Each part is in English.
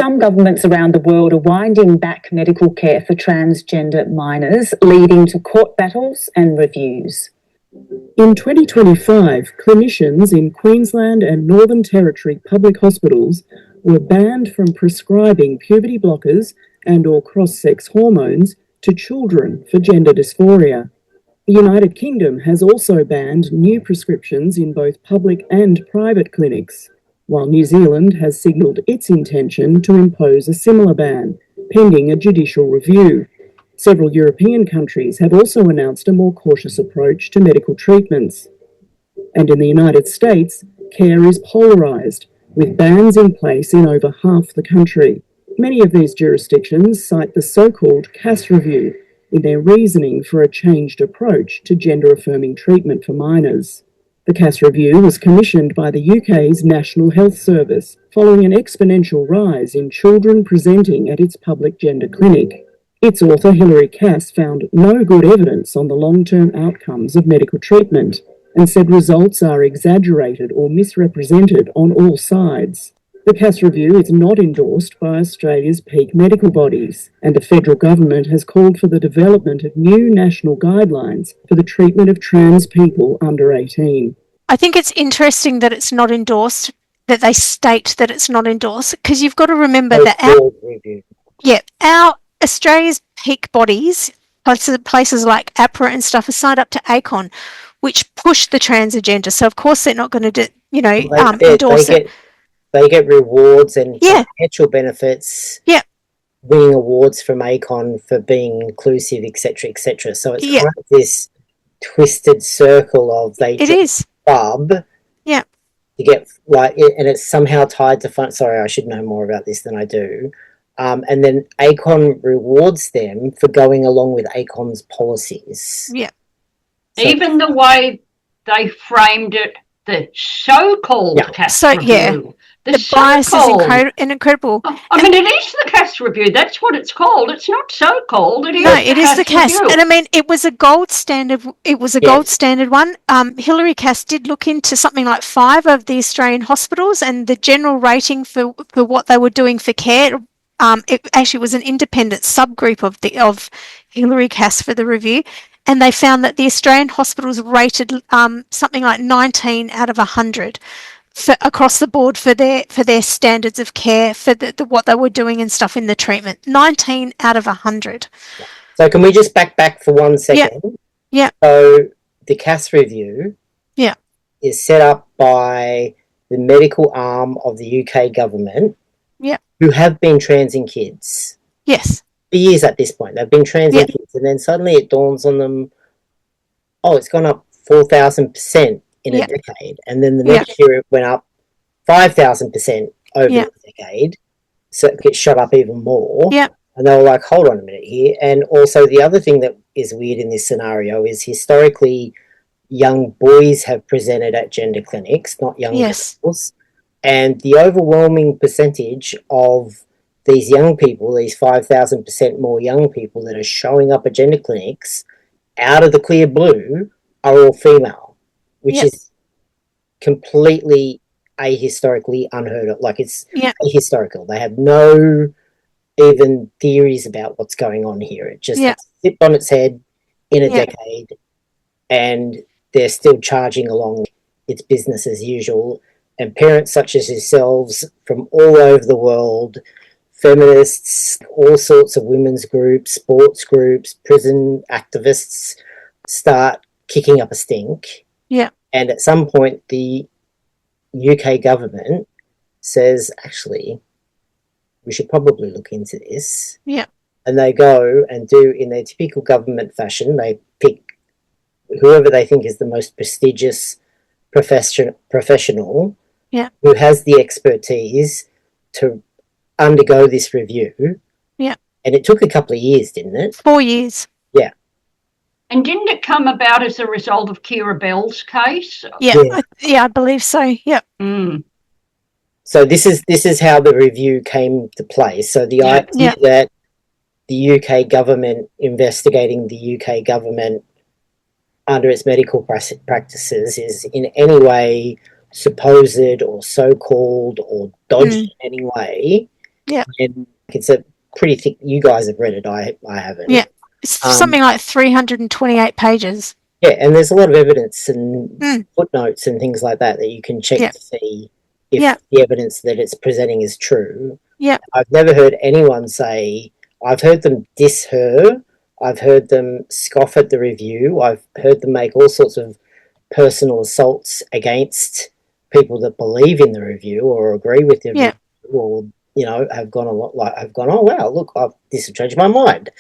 some governments around the world are winding back medical care for transgender minors, leading to court battles and reviews. In 2025, clinicians in Queensland and Northern Territory public hospitals were banned from prescribing puberty blockers and or cross-sex hormones to children for gender dysphoria. The United Kingdom has also banned new prescriptions in both public and private clinics, while New Zealand has signalled its intention to impose a similar ban, pending a judicial review. Several European countries have also announced a more cautious approach to medical treatments. And in the United States, care is polarised, with bans in place in over half the country. Many of these jurisdictions cite the so-called CASS review in their reasoning for a changed approach to gender-affirming treatment for minors. The CASS review was commissioned by the UK's National Health Service following an exponential rise in children presenting at its public gender clinic. Its author, Hilary Cass, found no good evidence on the long-term outcomes of medical treatment and said results are exaggerated or misrepresented on all sides. The CASS review is not endorsed by Australia's peak medical bodies, and the federal government has called for the development of new national guidelines for the treatment of trans people under 18. I think it's interesting that it's not endorsed, that they state that it's not endorsed, because you've got to remember that our Australia's peak bodies, places like APRA and stuff, are signed up to ACON, which push the trans agenda. So of course they're not going to, endorse it. They get rewards and financial benefits. Yeah. Winning awards from ACON for being inclusive, etc., etc. So it's kind of this twisted circle of club. Yeah. You get and it's somehow tied to fun. Sorry, I should know more about this than I do. And then ACON rewards them for going along with ACON's policies. Yeah. So, even the way they framed it, the so-called CASS review. The bias is incredible. I mean, it is the CASS review. That's what it's called. It's not so-called. It is the CASS. And I mean, it was a gold standard. It was a gold standard one. Hilary Cass did look into something like 5 of the Australian hospitals, and the general rating for what they were doing for care. It actually was an independent subgroup of Hilary Cass for the review, and they found that the Australian hospitals rated something like 19 out of 100 across the board for their standards of care, for what they were doing and stuff in the treatment. 19 out of 100. So can we just back for 1 second? Yeah. So the CASS review is set up by the medical arm of the UK government. Yeah. Who have been transing kids. Yes. For years at this point. They've been transing kids, and then suddenly it dawns on them, it's gone up 4,000% in a decade. And then the next year it went up 5,000% over the decade. So it gets shot up even more. Yeah. And they were like, hold on a minute here. And also the other thing that is weird in this scenario is historically young boys have presented at gender clinics, not young girls. And the overwhelming percentage of these young people, these 5,000% more young people that are showing up at gender clinics out of the clear blue are all female, which is completely ahistorically unheard of. Like, it's ahistorical. They have no even theories about what's going on here. It just flipped on its head in a decade, and they're still charging along. It's business as usual. And parents such as yourselves from all over the world, feminists, all sorts of women's groups, sports groups, prison activists, start kicking up a stink. Yeah. And at some point, the UK government says, actually, we should probably look into this. Yeah. And they go and do, in their typical government fashion, they pick whoever they think is the most prestigious professional who has the expertise to undergo this review. Yeah. And it took a couple of years, didn't it? 4 years. Yeah. And didn't it come about as a result of Kira Bell's case? Yeah. I believe so. Yeah. Mm. So this is how the review came to play. So the idea that the UK government investigating the UK government under its medical practices is in any way supposed or so-called or dodgy in any way Yeah. And it's a pretty thick. You guys have read it. I haven't. Yeah. It's something like 328 pages. Yeah, and there's a lot of evidence and footnotes and things like that you can check to see if the evidence that it's presenting is true. Yeah. I've never heard anyone say, I've heard them diss her, I've heard them scoff at the review, I've heard them make all sorts of personal assaults against people that believe in the review or agree with the review, or, have gone oh wow, look, this has changed my mind.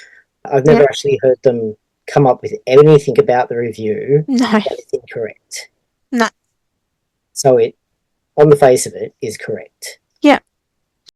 I've never actually heard them come up with anything about the review that is incorrect. No. So it, on the face of it, is correct.